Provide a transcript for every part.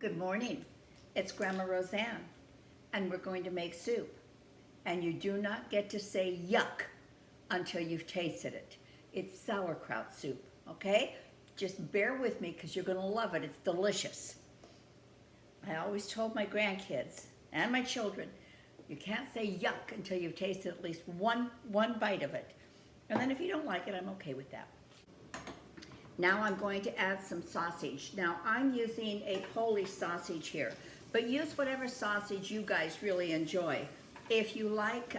Good morning. It's Grandma Roseanne, and we're going to make soup. And you do not get to say yuck until you've tasted it. It's sauerkraut soup, okay? Just bear with me because you're going to love it. It's delicious. I always told my grandkids and my children, you can't say yuck until you've tasted at least one bite of it. And then if you don't like it, I'm okay with that. Now I'm going to add some sausage. Now I'm using a Polish sausage here, but use whatever sausage you guys really enjoy. If you like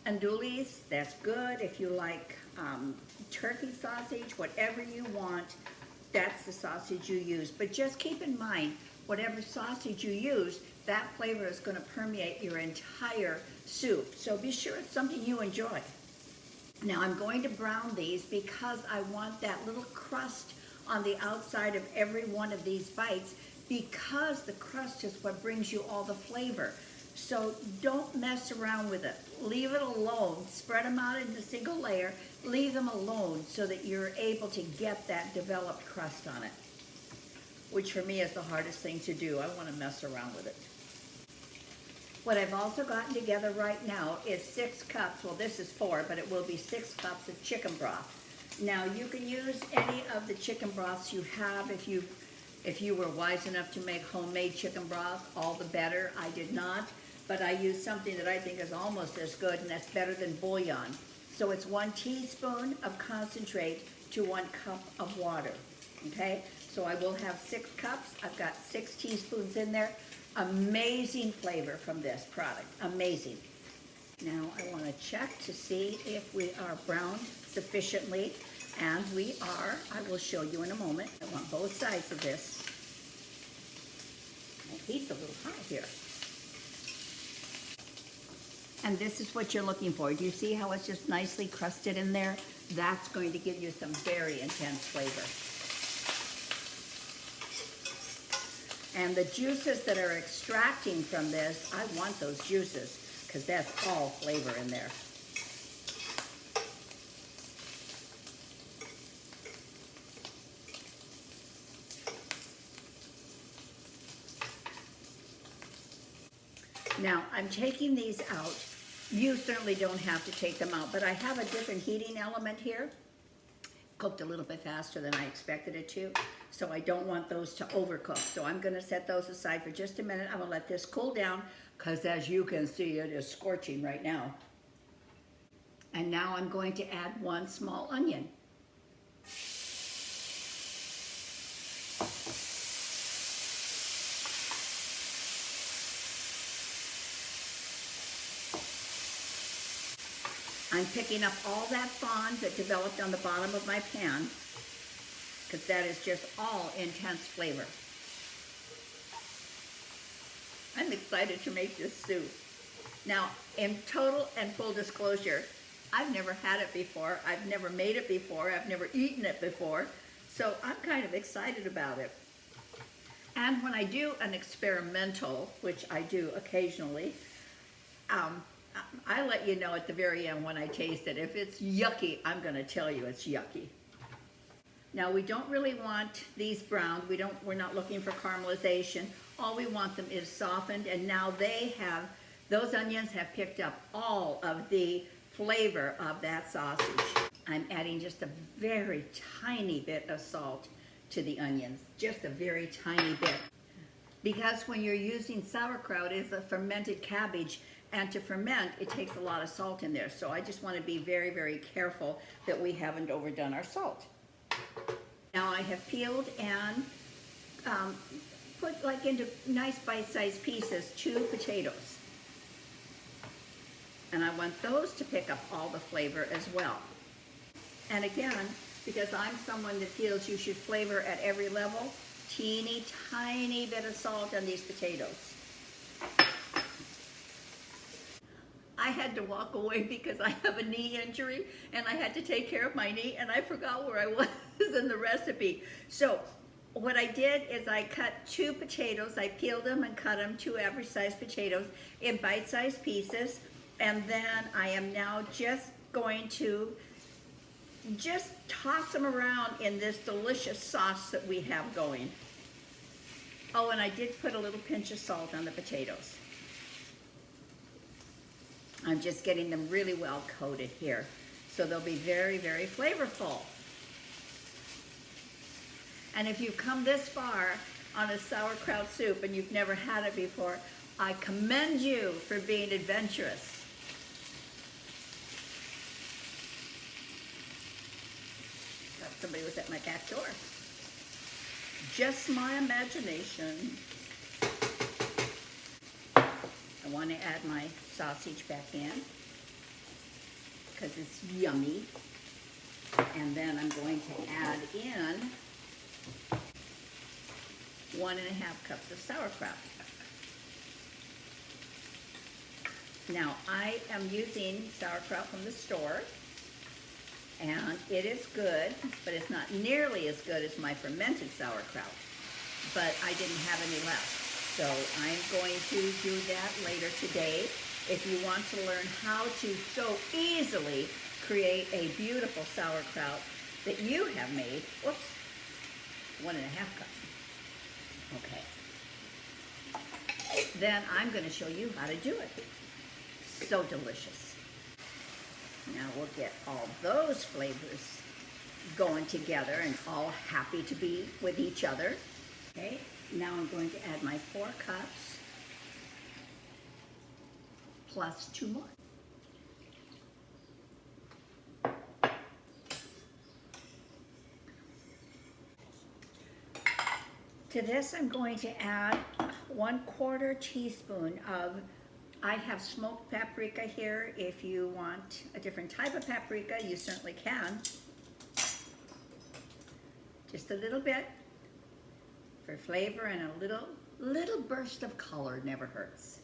andulis, that's good. If you like turkey sausage, whatever you want, that's the sausage you use. But just keep in mind, whatever sausage you use, that flavor is going to permeate your entire soup. So be sure it's something you enjoy. Now I'm going to brown these because I want that little crust on the outside of every one of these bites, because the crust is what brings you all the flavor. So don't mess around with it. Leave it alone. Spread them out into a single layer. Leave them alone so that you're able to get that developed crust on it, which for me is the hardest thing to do. I want to mess around with it. What I've also gotten together right now is 6 cups, well this is 4, but it will be 6 cups of chicken broth. Now you can use any of the chicken broths you have. If you were wise enough to make homemade chicken broth, all the better. I did not, but I used something that I think is almost as good, and that's better than bouillon. So it's 1 teaspoon of concentrate to 1 cup of water, okay? So I will have 6 cups. I've got 6 teaspoons in there. Amazing flavor from this product, amazing. Now I want to check to see if we are browned sufficiently, and we are. I will show you in a moment. I want both sides of this. My heat's a little hot here. And this is what you're looking for. Do you see how it's just nicely crusted in there? That's going to give you some very intense flavor. And the juices that are extracting from this, I want those juices because that's all flavor in there. Now, I'm taking these out. You certainly don't have to take them out, but I have a different heating element here. Cooked a little bit faster than I expected it to, so I don't want those to overcook. So I'm going to set those aside for just a minute. I'm going to let this cool down because, as you can see, it is scorching right now. And now I'm going to add 1 small onion. I'm picking up all that fond that developed on the bottom of my pan, because that is just all intense flavor. I'm excited to make this soup. Now, in total and full disclosure, I've never had it before. I've never made it before. I've never eaten it before. So I'm kind of excited about it. And when I do an experimental, which I do occasionally, I let you know at the very end when I taste it. If it's yucky, I'm going to tell you it's yucky. Now we don't really want these browned. We're not looking for caramelization. All we want them is softened, and now those onions have picked up all of the flavor of that sausage. I'm adding just a very tiny bit of salt to the onions, just a very tiny bit. Because when you're using sauerkraut, it's a fermented cabbage, and to ferment, it takes a lot of salt in there. So I just want to be very, very careful that we haven't overdone our salt. Now I have peeled and put like into nice bite-sized pieces 2 potatoes. And I want those to pick up all the flavor as well. And again, because I'm someone that feels you should flavor at every level, teeny tiny bit of salt on these potatoes. I had to walk away because I have a knee injury and I had to take care of my knee, and I forgot where I was in the recipe. So what I did is I cut 2 potatoes. I peeled them and cut them, 2 average sized potatoes, in bite-sized pieces. And then I am now just going to toss them around in this delicious sauce that we have going. Oh, and I did put a little pinch of salt on the potatoes. I'm just getting them really well coated here. So they'll be very, very flavorful. And if you've come this far on a sauerkraut soup and you've never had it before, I commend you for being adventurous. Thought somebody was at my back door. Just my imagination. I want to add my sausage back in because it's yummy. And then I'm going to add in 1.5 cups of sauerkraut. Now, I am using sauerkraut from the store, and it is good, but it's not nearly as good as my fermented sauerkraut. But I didn't have any left, so I'm going to do that later today. If you want to learn how to so easily create a beautiful sauerkraut that you have made, whoops, 1.5 cups. Okay. Then I'm going to show you how to do it. So delicious. Now we'll get all those flavors going together and all happy to be with each other. Okay, now I'm going to add my 4 cups plus 2 more. To this, I'm going to add 1/4 teaspoon of, I have smoked paprika here. If you want a different type of paprika, you certainly can. Just a little bit for flavor, and a little burst of color never hurts.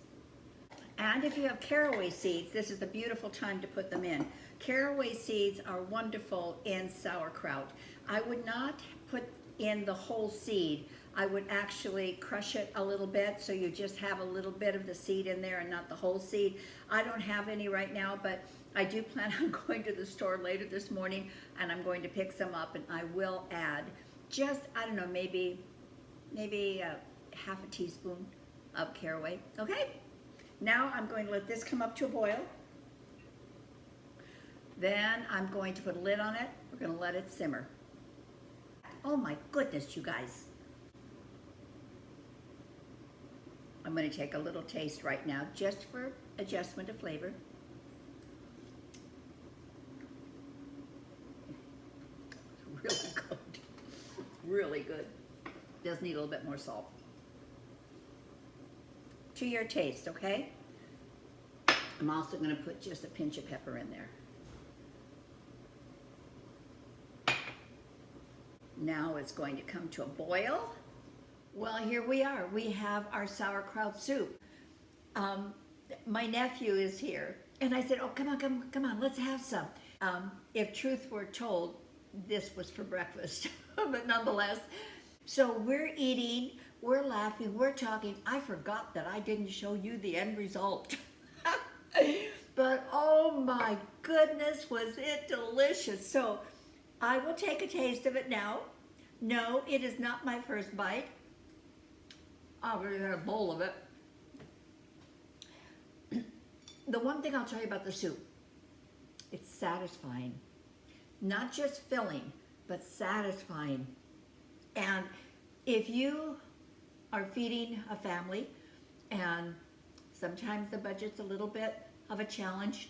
And if you have caraway seeds, this is a beautiful time to put them in. Caraway seeds are wonderful in sauerkraut. I would not put in the whole seed. I would actually crush it a little bit so you just have a little bit of the seed in there and not the whole seed. I don't have any right now, but I do plan on going to the store later this morning, and I'm going to pick some up, and I will add just, I don't know, maybe 1/2 teaspoon of caraway. Okay, now I'm going to let this come up to a boil. Then I'm going to put a lid on it. We're going to let it simmer. Oh my goodness, you guys. I'm going to take a little taste right now just for adjustment of flavor. Really good. Really good. Does need a little bit more salt. To your taste, okay? I'm also going to put just a pinch of pepper in there. Now it's going to come to a boil. Well, here we are. We have our sauerkraut soup. My nephew is here, and I said, oh, come on, let's have some. If truth were told, this was for breakfast, but nonetheless. So we're eating, we're laughing, we're talking. I forgot that I didn't show you the end result. But oh my goodness, was it delicious. So I will take a taste of it now. No, it is not my first bite. I've already had a bowl of it. The one thing I'll tell you about the soup, it's satisfying. Not just filling, but satisfying. And if you are feeding a family, and sometimes the budget's a little bit of a challenge,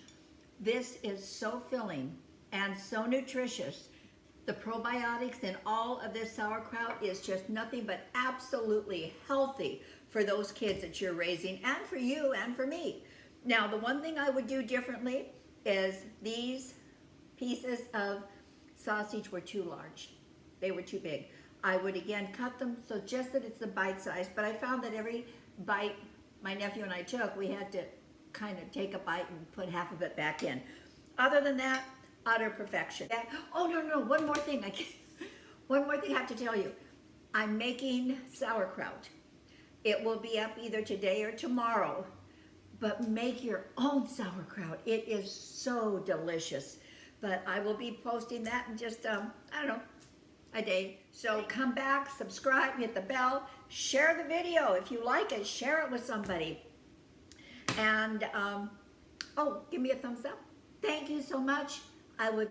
this is so filling and so nutritious. The probiotics in all of this sauerkraut is just nothing but absolutely healthy for those kids that you're raising, and for you and for me. Now, the one thing I would do differently is these pieces of sausage were too large. They were too big. I would again cut them so just that it's the bite size, but I found that every bite my nephew and I took, we had to kind of take a bite and put half of it back in. Other than that, utter perfection. Oh, no, one more thing I have to tell you. I'm making sauerkraut. It will be up either today or tomorrow, but make your own sauerkraut. It is so delicious. But I will be posting that in just, I don't know, a day. So come back, subscribe, hit the bell. share the video. If you like it, share it with somebody. And, oh, give me a thumbs up. Thank you so much. I would